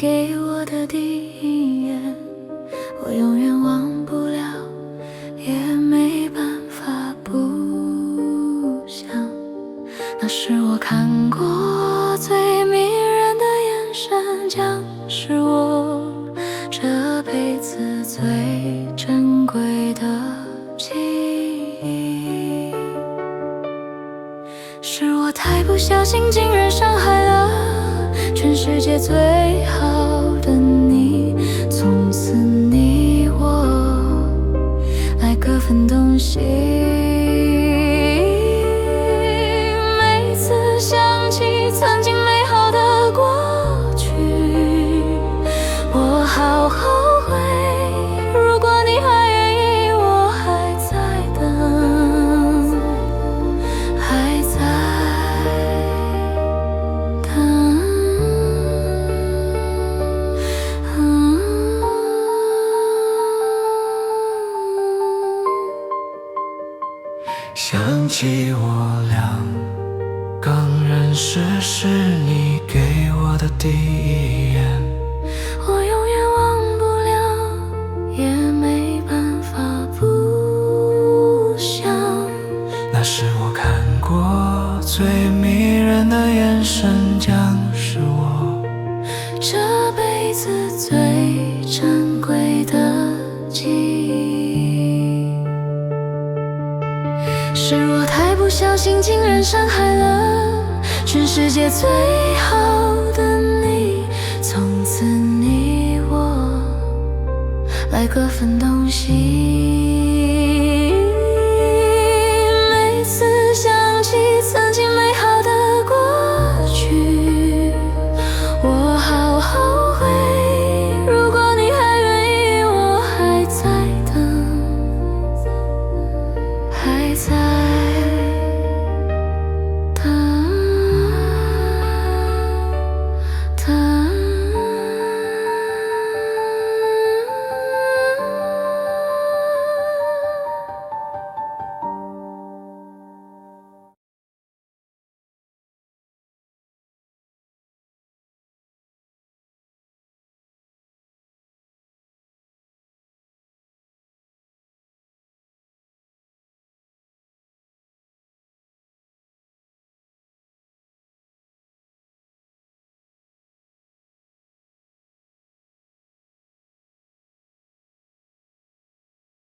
给我的第一眼，我永远忘不了，也没办法不想。那是我看过最迷人的眼神，将是我这辈子最珍贵的记忆。是我太不小心，竟然伤害了全世界最好的你。从此你我来各分东西。每次想起曾经美好的过去，我好后悔。如果你还愿意，我还在等，还在等。想起我俩刚认识时，你给我的第一眼，我永远忘不了，也没办法不想。那是我看过最迷人的眼神，将是我这辈子最珍贵的记忆。是我太不小心，竟然伤害了全世界最好的你。从此你我来各分东西。